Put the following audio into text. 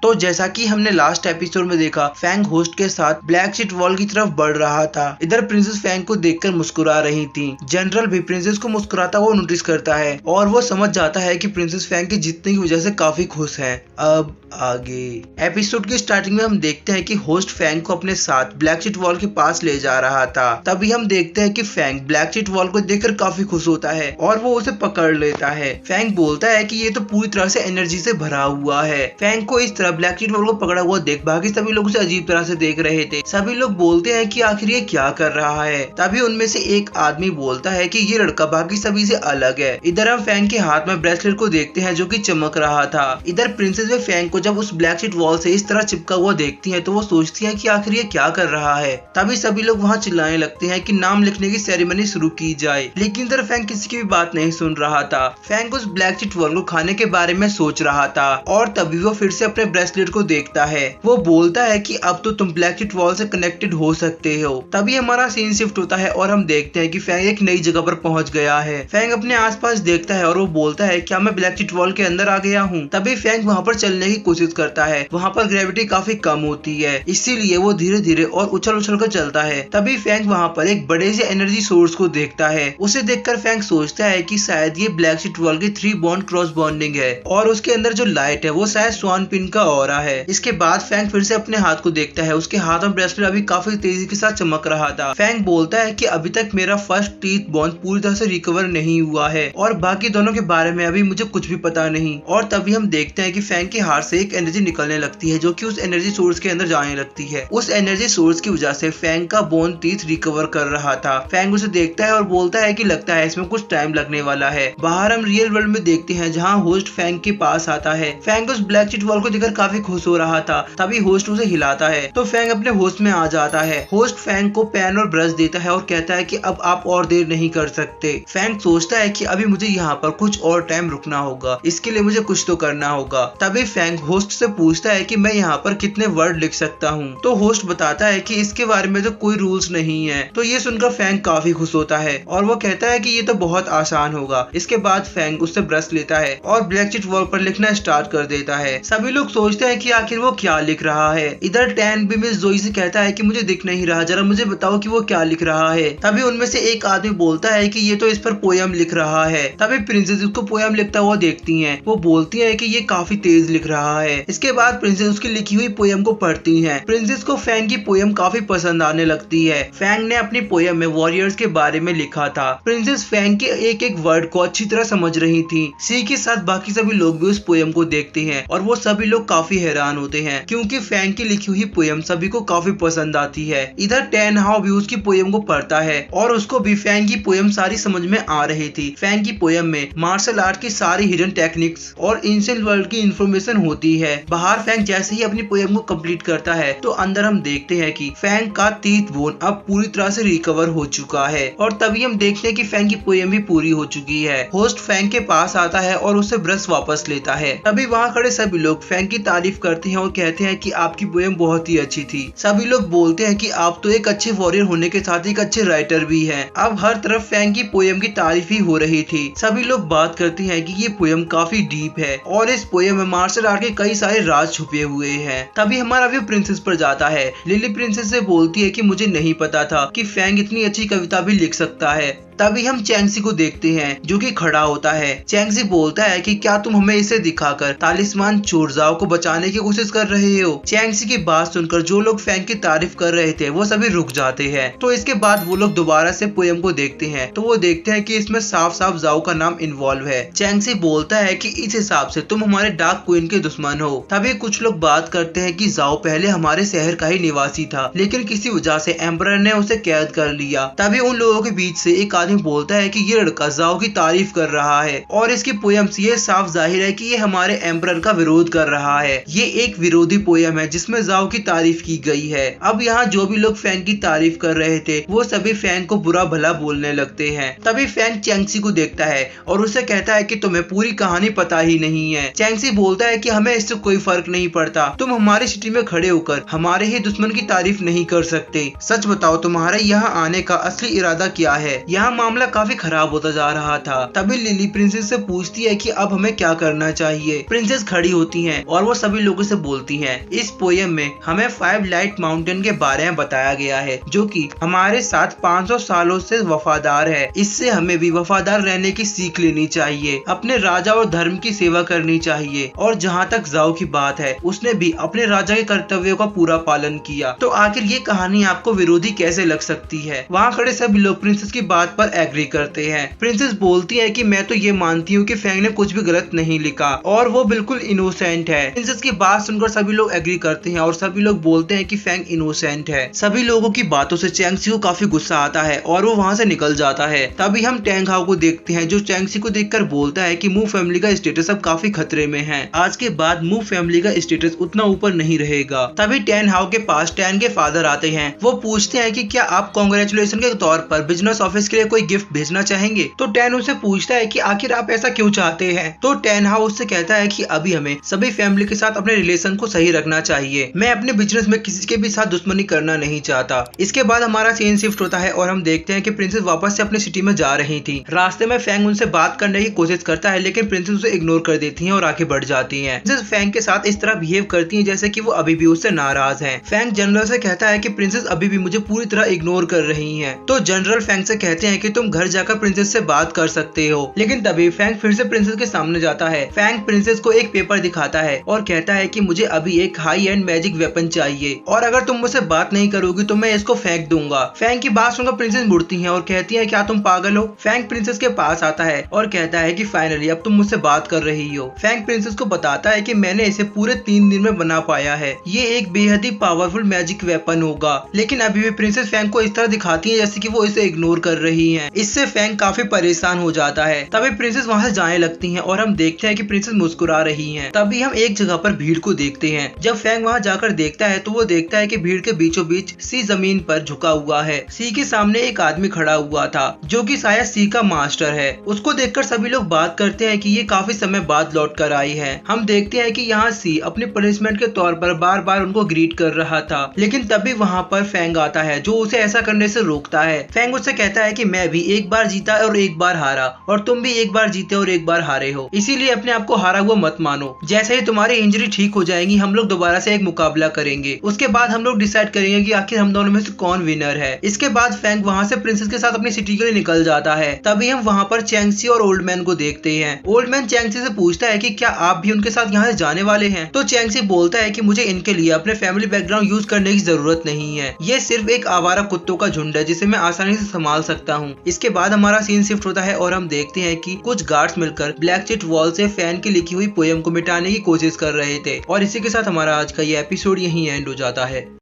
तो जैसा कि हमने लास्ट एपिसोड में देखा, फैंग होस्ट के साथ ब्लैक शीट वॉल की तरफ बढ़ रहा था। इधर प्रिंसेस फैंग को देखकर मुस्कुरा रही थी। जनरल भी प्रिंसेस को मुस्कुराता हुआ नोटिस करता है और वो समझ जाता है कि प्रिंसेस फैंग के जीतने की वजह से काफी खुश है। अब आगे एपिसोड की स्टार्टिंग में हम देखते हैं कि होस्ट फैंग को अपने साथ ब्लैक शीट वॉल के पास ले जा रहा था। तभी हम देखते हैं कि फैंग ब्लैक शीट वॉल को देखकर काफी खुश होता है और वो उसे पकड़ लेता है। फैंग बोलता है कि ये तो पूरी तरह से एनर्जी से भरा हुआ है। फैंग को इस तरह ब्लैक शीट वॉल को पकड़ा हुआ देख बाकी सभी लोग उसे अजीब तरह से देख रहे थे। सभी लोग बोलते हैं कि आखिर ये क्या कर रहा है। तभी उनमें से एक आदमी बोलता है कि ये लड़का बाकी सभी से अलग है। इधर हम फैंग के हाथ में ब्रेसलेट को देखते हैं जो कि चमक रहा था। इधर प्रिंसेस वे फैंग को जब उस ब्लैक शीट वॉल से इस तरह चिपका हुआ देखती है तो वो सोचती है कि आखिर ये क्या कर रहा है। तभी सभी लोग वहाँ चिल्लाने लगते हैं कि नाम लिखने की सेरेमनी शुरू की जाए, लेकिन इधर फैंग किसी की भी बात नहीं सुन रहा था। फैंग उस ब्लैक शीट वॉल को खाने के बारे में सोच रहा था और तभी वो फिर से अपने ब्रेसलेट को देखता है। वो बोलता है कि अब तो तुम ब्लैक शीट वॉल से कनेक्टेड हो सकते हो। तभी हमारा सीन शिफ्ट होता है और हम देखते हैं कि फैंग एक नई जगह पर पहुंच गया है। फैंग अपने आसपास देखता है और वो बोलता है क्या मैं ब्लैक शीट वॉल के अंदर आ गया हूँ। तभी फैंग वहाँ पर चलने की कोशिश करता है। वहाँ पर ग्रेविटी काफी कम होती है, इसीलिए वो धीरे धीरे और उछल उछल कर चलता है। तभी फैंग वहाँ पर एक बड़े से एनर्जी सोर्स को देखता है। उसे देखकर फैंग सोचता है कि शायद ये ब्लैक शीट वॉल की 3 बॉन्ड क्रॉस बॉन्डिंग है और उसके अंदर जो लाइट है वो शायद स्वान पिन का ऑरा है। इसके बाद फैंग फिर से अपने हाथ को देखता है। उसके हाथ में ब्रेसलेट अभी काफी तेजी के साथ चमक रहा था। फैंग बोलता है कि अभी तक मेरा फर्स्ट टीथ बॉन्ड पूरी तरह से रिकवर नहीं हुआ है और बाकी दोनों के बारे में अभी मुझे कुछ भी पता नहीं। और तभी हम देखते हैं कि फैंग के हाथ से एक एनर्जी निकलने लगती है जो कि उस एनर्जी सोर्स के अंदर जाने लगती है। उस एनर्जी सोर्स की वजह से फैंग का बोन टीथ रिकवर कर रहा था। फैंग उसे देखता है और बोलता है कि लगता है इसमें कुछ टाइम लगने वाला है। बाहर हम रियल वर्ल्ड में देखते हैं जहाँ होस्ट फैंग के पास आता है। फैंग उस ब्लैक शीट वॉल को देखकर काफी खुश हो रहा था। तभी होस्ट उसे हिलाता है तो फैंग अपने होस्ट में आ जाता है। होस्ट फैंग को पेन और ब्रश देता है और कहता है कि अब आप और देर नहीं कर सकते। फैंग सोचता है कि अभी मुझे यहाँ पर कुछ और टाइम रुकना होगा, इसके लिए मुझे कुछ तो करना होगा। तभी फैंग होस्ट से पूछता है कि मैं यहाँ पर कितने वर्ड लिख सकता हूँ। तो होस्ट बताता है कि इसके बारे में तो कोई रूल्स नहीं है। तो ये सुनकर फैंग काफी खुश होता है और वो कहता है कि ये तो बहुत आसान होगा। इसके बाद फैंग उससे ब्रश लेता है और ब्लैक शीट वॉल पर लिखना स्टार्ट कर देता है। सभी लोग सोचते हैं कि आखिर वो क्या लिख रहा है। इधर टैन भी मिस जोई से कहता है कि मुझे दिख नहीं रहा, जरा मुझे बताओ कि वो क्या लिख रहा है। तभी उनमें से एक आदमी बोलता है कि ये तो इस पर पोयम लिख रहा है। तभी प्रिंसेस उसको पोयम लिखता हुआ देखती हैं। वो बोलती है कि ये काफी तेज लिख रहा है। इसके बाद प्रिंसेस उसकी लिखी हुई पोयम को पढ़ती हैं। प्रिंसेस को फैंग की पोयम काफी पसंद आने लगती है। फैंग ने अपनी पोयम में वॉरियर्स के बारे में लिखा था। प्रिंसेस फैंग के एक एक वर्ड को अच्छी तरह समझ रही थी। सी के साथ बाकी सभी लोग भी उस पोयम को देखते हैं और वो सभी लोग काफी हैरान होते हैं क्योंकि फैंग की लिखी हुई पोयम सभी को काफी पसंद आती है। इधर टैन हाउ भी उसकी पोयम को पढ़ता है और उसको भी फैंग की पोयम सारी समझ में आ रही थी। फैंग की पोयम में मार्शल आर्ट की सारी हिडन टेक्निक्स और एंशिएंट वर्ल्ड की इंफॉर्मेशन होती है। बाहर फैंग जैसे ही अपनी पोयम को कंप्लीट करता है तो अंदर हम देखते हैं कि फैंग का टीथ बोन अब पूरी तरह से रिकवर हो चुका है और तभी हम देखते हैं कि फैंग की पोयम भी पूरी हो चुकी है। होस्ट फैंग के पास आता है और उसे ब्रश वापस लेता है। तभी वहाँ खड़े सभी लोग फैंग की तारीफ करते हैं और कहते हैं कि आपकी पोयम बहुत ही अच्छी थी। सभी लोग बोलते हैं कि आप तो एक अच्छे वॉरियर होने के साथ एक अच्छे राइटर भी हैं। अब हर तरफ फैंग की पोयम की तारीफ ही हो रही थी। सभी लोग बात करते हैं कि ये पोयम काफी डीप है और इस पोयम में मार्शल आर्ट के कई सारे राज छुपे हुए हैं। तभी हमारा व्यू प्रिंसेस पर जाता है। लिली प्रिंसेस से बोलती है कि मुझे नहीं पता था कि फैंग इतनी अच्छी कविता भी लिख सकता है। तभी हम चैंगसी को देखते हैं जो कि खड़ा होता है। चैंगसी बोलता है कि क्या तुम हमें इसे दिखाकर तालिस्मान चोरजाओ को बचाने की कोशिश कर रहे हो। चैंगसी की बात सुनकर जो लोग फैंग की तारीफ कर रहे थे वो सभी रुक जाते हैं। तो इसके बाद वो लोग दोबारा से पोयम को देखते हैं तो वो देखते हैं कि इसमें साफ साफ जाओ का नाम इन्वॉल्व है। चैंगसी बोलता है कि इस हिसाब से तुम हमारे डार्क क्वीन के दुश्मन हो। तभी कुछ लोग बात करते हैं कि जाओ पहले हमारे शहर का ही निवासी था, लेकिन किसी वजह से एम्परर ने उसे कैद कर लिया। तभी उन लोगों के बीच से एक आदमी बोलता है कि ये लड़का जाओ की तारीफ कर रहा है और इसकी पोयम से ये साफ जाहिर है कि ये हमारे एम्परर का विरोध कर रहा है। ये एक विरोधी पोयम है जिसमें जाओ की तारीफ की गई है। अब यहाँ जो भी लोग फैंग की तारीफ कर रहे थे वो सभी फैंग को बुरा भला बोलने लगते हैं। तभी फैंग चैंगसी को देखता है और उसे कहता है कि तुम्हें पूरी कहानी पता ही नहीं है। चैंगसी बोलता है कि हमें इससे कोई फर्क नहीं पड़ता, तुम हमारी सिटी में खड़े होकर हमारे ही दुश्मन की तारीफ नहीं कर सकते। सच बताओ तुम्हारे यहाँ आने का असली इरादा क्या है। यहाँ मामला काफी खराब होता जा रहा था। तभी लिली प्रिंसेस से पूछती है कि अब हमें क्या करना चाहिए। प्रिंसेस खड़ी होती हैं और वो सभी लोगों से बोलती है। इस पोयम में हमें 5 लाइट माउंटेन के बारे में बताया गया है जो कि हमारे साथ 500 सालों से वफादार है। इससे हमें भी वफादार रहने की सीख लेनी चाहिए, अपने राजा और धर्म की सेवा करनी चाहिए। और जहाँ तक जाओ की बात है, उसने भी अपने राजा के कर्तव्यों का पूरा पालन किया। तो आखिर ये कहानी आपको विरोधी कैसे लग सकती है? वहाँ खड़े सभी लोग प्रिंसेस की बात पर एग्री करते हैं। प्रिंसेस बोलती है कि मैं तो ये मानती हूँ कि फैंग ने कुछ भी गलत नहीं लिखा और वो बिल्कुल इनोसेंट है। प्रिंसेस की बात सुनकर सभी लोग एग्री करते हैं और सभी लोग बोलते हैं कि फैंग इनोसेंट है। सभी लोगों की बातों से चैंगसी को काफी गुस्सा आता है और वो वहाँ से निकल जाता है। तभी हम टैंग हाउ को देखते हैं जो चैंगसी को देखकर बोलता है कि मू फैमिली का स्टेटस अब काफी खतरे में है। आज के बाद मू फैमिली का स्टेटस उतना ऊपर नहीं रहेगा। तभी टैन हाउ के पास टैन के फादर आते हैं। वो पूछते हैं कि क्या आप कांग्रेचुलेशन के तौर पर बिजनेस ऑफिस के लिए कोई गिफ्ट भेजना चाहेंगे? तो टैन उसे पूछता है कि आखिर आप ऐसा क्यों चाहते हैं? तो टैन हाउ उससे कहता है कि अभी हमें सभी फैमिली के साथ अपने रिलेशन को सही रखना चाहिए। मैं अपने बिजनेस में किसी के भी साथ दुश्मनी करना नहीं चाहता। इसके बाद हमारा सीन शिफ्ट होता है और हम देखते हैं कि प्रिंसेस वापस से अपनी सिटी में जा रही थी। रास्ते में फैंग उनसे बात करने की कोशिश करता है लेकिन प्रिंसेस उसे इग्नोर कर देती है और आगे बढ़ जाती है। प्रिंसेस फैंग के साथ इस तरह बिहेव करती है जैसे कि वो अभी भी उससे नाराज है। फैंग जनरल से कहता है कि प्रिंसेस अभी भी मुझे पूरी तरह इग्नोर कर रही हैं। तो जनरल फैंग से कहते हैं कि तुम घर जाकर प्रिंसेस से बात कर सकते हो। लेकिन तभी फैंग फिर से प्रिंसेस के सामने जाता है। फैंग प्रिंसेस को एक पेपर दिखाता है और कहता है कि मुझे अभी एक हाई एंड मैजिक वेपन चाहिए और अगर तुम मुझसे बात नहीं करोगी तो मैं इसको फेंक दूंगा। फैंग की बात सुनकर प्रिंसेस मुड़ती है और कहती है क्या तुम पागल हो? फैंग प्रिंसेस के पास आता है और कहता है कि फाइनली अब तुम मुझसे बात कर रही हो। फैंग प्रिंसेस को बताता है कि मैंने इसे पूरे 3 दिन में बना पाया है। ये एक बेहद ही पावरफुल मैजिक वेपन होगा। लेकिन अभी भी प्रिंसेस फैंग को इस तरह दिखाती है जैसे कि वो इसे इग्नोर कर रही हैं। इससे फैंग काफी परेशान हो जाता है। तभी प्रिंसेस वहाँ से जाने लगती हैं और हम देखते हैं कि प्रिंसेस मुस्कुरा रही हैं। तभी हम एक जगह पर भीड़ को देखते हैं। जब फैंग वहाँ जाकर देखता है तो वो देखता है कि भीड़ के बीचों बीच सी जमीन पर झुका हुआ है। सी के सामने एक आदमी खड़ा हुआ था जो कि शायद सी का मास्टर है। उसको देखकर सभी लोग बात करते हैं कि ये काफी समय बाद लौट कर आई है। हम देखते हैं कि यहाँ सी अपनी पनिशमेंट के तौर पर बार बार उनको ग्रीट कर रहा था। लेकिन तभी वहाँ पर फैंग आता है जो उसे ऐसा करने से रोकता है। फैंग उससे कहता है कि मैं भी एक बार जीता और एक बार हारा और तुम भी एक बार जीते और एक बार हारे हो, इसीलिए अपने आप को हारा हुआ मत मानो। जैसे ही तुम्हारी इंजरी ठीक हो जाएगी हम लोग दोबारा से एक मुकाबला करेंगे। उसके बाद हम लोग डिसाइड करेंगे कि आखिर हम दोनों में से कौन विनर है। इसके बाद फैंग वहाँ से प्रिंसेस के साथ अपनी सिटी के लिए निकल जाता है। तभी हम वहाँ पर चैंगसी और ओल्ड मैन को देखते हैं। ओल्ड मैन चैंगसी से पूछता है कि क्या आप भी उनके साथ यहाँ से जाने वाले हैं? तो चैंगसी बोलता है कि मुझे इनके लिए अपने फैमिली बैकग्राउंड यूज करने की जरूरत नहीं है। ये सिर्फ एक आवारा कुत्तों का झुंड है जिसे मैं आसानी से संभाल सकता हूँ। इसके बाद हमारा सीन शिफ्ट होता है और हम देखते हैं कि कुछ गार्ड्स मिलकर ब्लैकचिट वॉल से फैन की लिखी हुई पोयम को मिटाने की कोशिश कर रहे थे। और इसी के साथ हमारा आज का ये एपिसोड यहीं एंड हो जाता है।